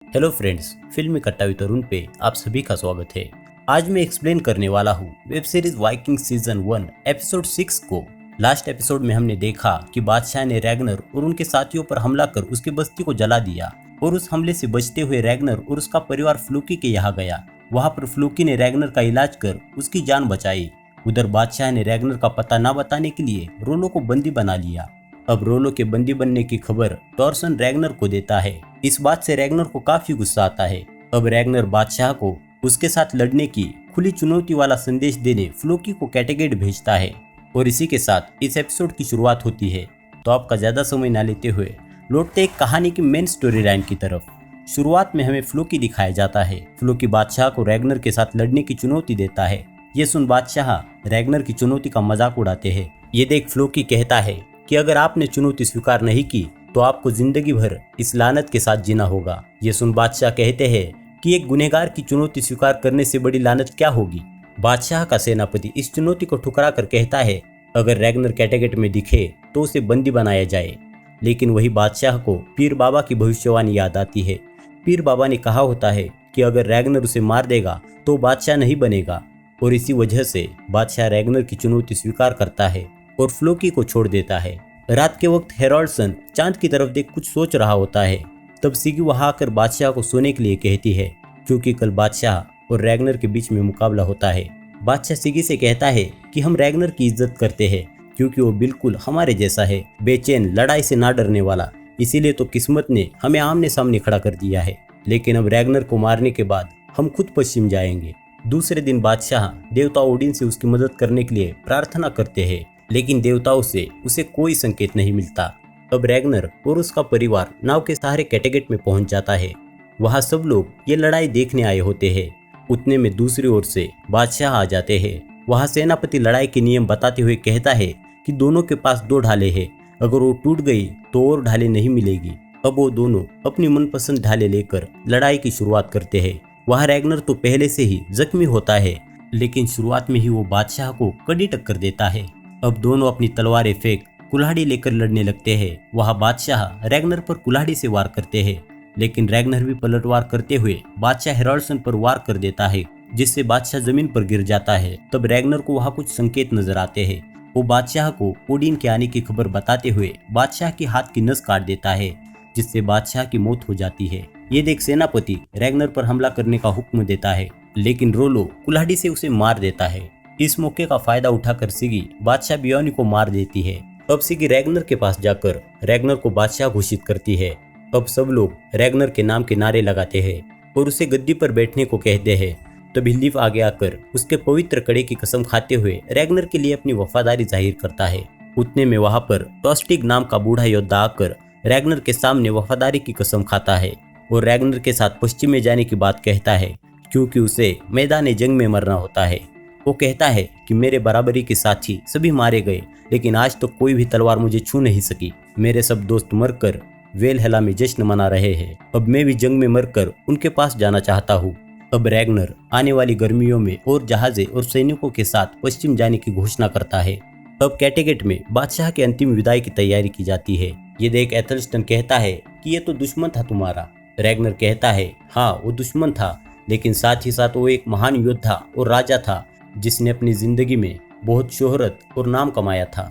Hello friends, फिल्मी कट्टा with तरुण पे आप सभी का स्वागत है। आज मैं एक्सप्लेन करने वाला हूँ web series Viking season 1 episode 6 को। लास्ट एपिसोड में हमने देखा कि बादशाह ने रैग्नर और उनके साथियों पर हमला कर उसकी बस्ती को जला दिया और उस हमले से बचते हुए रैग्नर और उसका परिवार फ्लूकी के यहाँ गया। वहाँ पर फ्लूकी ने रैग्नर का इलाज कर उसकी जान बचाई। उधर बादशाह ने रैग्नर का पता न बताने के लिए रोलो को बंदी बना लिया। अब रोलो के बंदी बनने की खबर टॉर्सन रैग्नर को देता है। इस बात से रैग्नर को काफी गुस्सा आता है। अब रैग्नर बादशाह को उसके साथ लड़ने की खुली चुनौती वाला संदेश देने फ्लोकी को कैटेगेट भेजता है। और इसी के साथ इस एपिसोड की शुरुआत होती है। तो आपका ज्यादा समय न लेते हुए लौटते एक कहानी की मेन स्टोरी लाइन की तरफ। शुरुआत में हमें फ्लोकी दिखाया जाता है। फ्लोकी बादशाह को रैग्नर के साथ लड़ने की चुनौती देता है। ये सुन बादशाह रैग्नर की चुनौती का मजाक उड़ाते हैं। ये देख फ्लोकी कहता है कि अगर आपने चुनौती स्वीकार नहीं की तो आपको जिंदगी भर इस लानत के साथ जीना होगा। ये सुन बादशाह कहते हैं कि एक गुनहगार की चुनौती स्वीकार करने से बड़ी लानत क्या होगी। बादशाह का सेनापति इस चुनौती को ठुकरा कर कहता है अगर रैग्नर कैटेगेट में दिखे तो उसे बंदी बनाया जाए। लेकिन वही बादशाह को पीर बाबा की भविष्यवाणी याद आती है। पीर बाबा ने कहा होता है कि अगर रैग्नर उसे मार देगा तो बादशाह नहीं बनेगा। और इसी वजह से बादशाह रैग्नर की चुनौती स्वीकार करता है और फ्लोकी को छोड़ देता है। रात के वक्त हेरोल्डसन चांद की तरफ देख कुछ सोच रहा होता है। तब सिगी वहां आकर बादशाह को सोने के लिए कहती है क्योंकि कल बादशाह और रैग्नर के बीच में मुकाबला होता है। बादशाह सिगी से कहता है कि हम रैग्नर की इज्जत करते हैं क्योंकि वो बिल्कुल हमारे जैसा है, बेचैन, लड़ाई से ना डरने वाला। इसीलिए तो किस्मत ने हमें आमने सामने खड़ा कर दिया है। लेकिन अब रैग्नर को मारने के बाद हम खुद पश्चिम जाएंगे। दूसरे दिन बादशाह देवता ओडिन से उसकी मदद करने के लिए प्रार्थना करते हैं। लेकिन देवताओं से उसे कोई संकेत नहीं मिलता। अब रैग्नर और उसका परिवार नाव के सहारे कैटेगेट में पहुंच जाता है। वहां सब लोग ये लड़ाई देखने आए होते हैं। उतने में दूसरी ओर से बादशाह आ जाते हैं। वहां सेनापति लड़ाई के नियम बताते हुए कहता है कि दोनों के पास 2 ढालें हैं। अगर वो टूट गई तो और ढालें नहीं मिलेगी। अब वो दोनों अपनी मनपसंद ढालें लेकर लड़ाई की शुरुआत करते हैं। वहां रैग्नर तो पहले से ही जख्मी होता है, लेकिन शुरुआत में ही वो बादशाह को कड़ी टक्कर देता है। अब दोनों अपनी तलवारें फेंक कुल्हाड़ी लेकर लड़ने लगते हैं। वहां बादशाह रैग्नर पर कुल्हाड़ी से वार करते हैं, लेकिन रैग्नर भी पलटवार करते हुए बादशाह हेरोल्डसन पर वार कर देता है, जिससे बादशाह जमीन पर गिर जाता है। तब रैग्नर को वहां कुछ संकेत नजर आते हैं। वो बादशाह को ओडिन के आने की खबर बताते हुए बादशाह के हाथ की नस काट देता है, जिससे बादशाह की मौत हो जाती है। ये देख सेनापति रैग्नर पर हमला करने का हुक्म देता है, लेकिन रोलो कुल्हाड़ी से उसे मार देता है। इस मौके का फायदा उठाकर सिगी बादशाह बियोनी को मार देती है। अब सिगी रैग्नर के पास जाकर रैग्नर को बादशाह घोषित करती है। अब सब लोग रैग्नर के नाम के नारे लगाते हैं और उसे गद्दी पर बैठने को कहते हैं। तभी लीफ आगे आकर उसके पवित्र कड़े की कसम खाते हुए रैग्नर के लिए अपनी वफादारी जाहिर करता है। उतने में वहां पर टॉस्टिग नाम का बूढ़ा योद्धा आकर रैग्नर के सामने वफादारी की कसम खाता है और रैग्नर के साथ पश्चिम में जाने की बात कहता है क्योंकि उसे मैदान जंग में मरना होता है। वो कहता है कि मेरे बराबरी के साथी सभी मारे गए, लेकिन आज तो कोई भी तलवार मुझे छू नहीं सकी। मेरे सब दोस्त मरकर वेलहेला में जश्न मना रहे हैं। अब मैं भी जंग में मरकर उनके पास जाना चाहता हूँ। अब रैग्नर आने वाली गर्मियों में और जहाज़ें और सैनिकों के साथ पश्चिम जाने की घोषणा करता है। अब कैटेगेट में बादशाह के अंतिम विदाई की तैयारी की जाती है। ये देख एथलस्टन कहता है कि ये तो दुश्मन था तुम्हारा। रैग्नर कहता है हाँ, वो दुश्मन था, लेकिन साथ ही साथ वो एक महान योद्धा और राजा था जिसने अपनी जिंदगी में बहुत शोहरत और नाम कमाया था।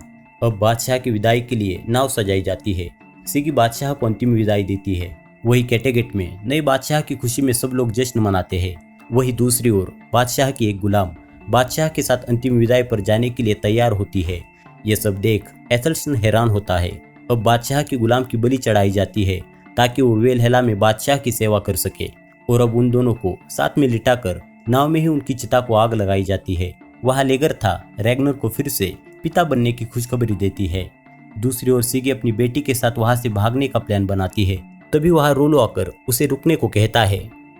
अब बादशाह की विदाई के लिए नाव सजाई जाती है। सिगी बादशाह को अंतिम विदाई देती है। वही कैटेगेट में नए बादशाह की खुशी में सब लोग जश्न मनाते हैं। वही दूसरी ओर बादशाह की एक गुलाम बादशाह के साथ अंतिम विदाई पर जाने के लिए तैयार होती है। यह सब देख एथलस्टन हैरान होता है। अब बादशाह की गुलाम की बलि चढ़ाई जाती है ताकि वो वेलहेला में बादशाह की सेवा कर सके। और अब उन दोनों को साथ में लिटाकर नाव में ही उनकी चिता को आग लगाई जाती है। वहां लेगर था रैग्नर को फिर से पिता बनने की खुशखबरी देती है। दूसरी ओर सिगी अपनी बेटी के साथ वहां से भागने का प्लान बनाती है। तभी वहां रोलो आकर उसे रुकने को कहता है।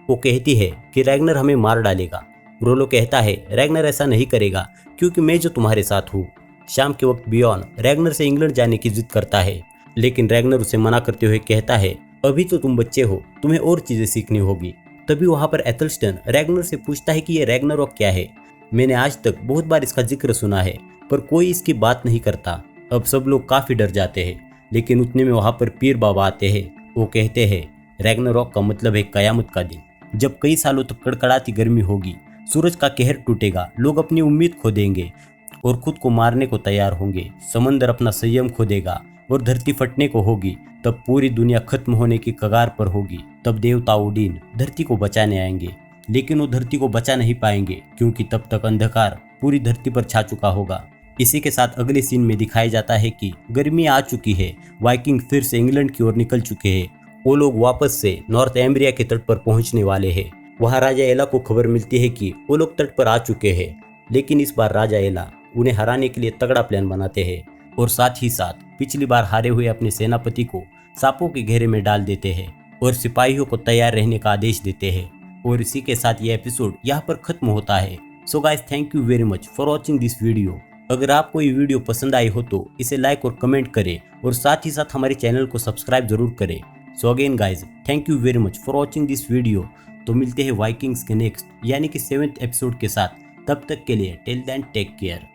वो कहती है कि रैग्नर हमें मार डालेगा। रोलो कहता है रैग्नर ऐसा नहीं करेगा क्योंकि मैं जो तुम्हारे साथ हूँ। शाम के वक्त बियॉन रैग्नर से इंग्लैंड जाने की जिद करता है, लेकिन रैग्नर उसे मना करते हुए कहता है अभी तो तुम बच्चे हो, तुम्हें और चीजें सीखनी होगी। तभी वहां पर एथलस्टन रैग्नर से पूछता है कि ये रैग्नारोक क्या है। मैंने आज तक बहुत बार इसका जिक्र सुना है, पर कोई इसकी बात नहीं करता। अब सब लोग काफी डर जाते हैं, लेकिन उतने में वहां पर पीर बाबा आते हैं। वो कहते हैं रैग्नारॉक का मतलब है कयामत का दिन, जब कई सालों तक कड़कड़ाती गर्मी होगी, सूरज का कहर टूटेगा, लोग अपनी उम्मीद खो देंगे और खुद को मारने को तैयार होंगे। समंदर अपना संयम खो देगा और धरती फटने को होगी। तब पूरी दुनिया खत्म होने की कगार पर होगी। तब देवता ओडिन धरती को बचाने आएंगे, लेकिन वो धरती को बचा नहीं पाएंगे क्योंकि तब तक अंधकार पूरी धरती पर छा चुका होगा। इसी के साथ अगले सीन में दिखाया जाता है कि गर्मी आ चुकी है, वाइकिंग फिर से इंग्लैंड की ओर निकल चुके हैं। वो लोग वापस से नॉर्थ एम्ब्रिया के तट पर पहुंचने वाले हैं। वहां राजा एला को खबर मिलती है कि वो लोग तट पर आ चुके हैं, लेकिन इस बार राजा एला उन्हें हराने के लिए तगड़ा प्लान बनाते हैं और साथ ही साथ पिछली बार हारे हुए अपने सेनापति को सांपों के घेरे में डाल देते हैं और सिपाहियों को तैयार रहने का आदेश देते हैं। और इसी के साथ यह एपिसोड यहाँ पर खत्म होता है। So guys, thank you very much for watching this video. अगर आपको ये वीडियो पसंद आई हो तो इसे लाइक और कमेंट करें और साथ ही साथ हमारे चैनल को सब्सक्राइब जरूर करें। So again guys, thank you very much for watching this video. तो मिलते हैं वाइकिंग्स के नेक्स्ट यानी कि 7th एपिसोड के साथ। तब तक के लिए टिल देन टेक केयर।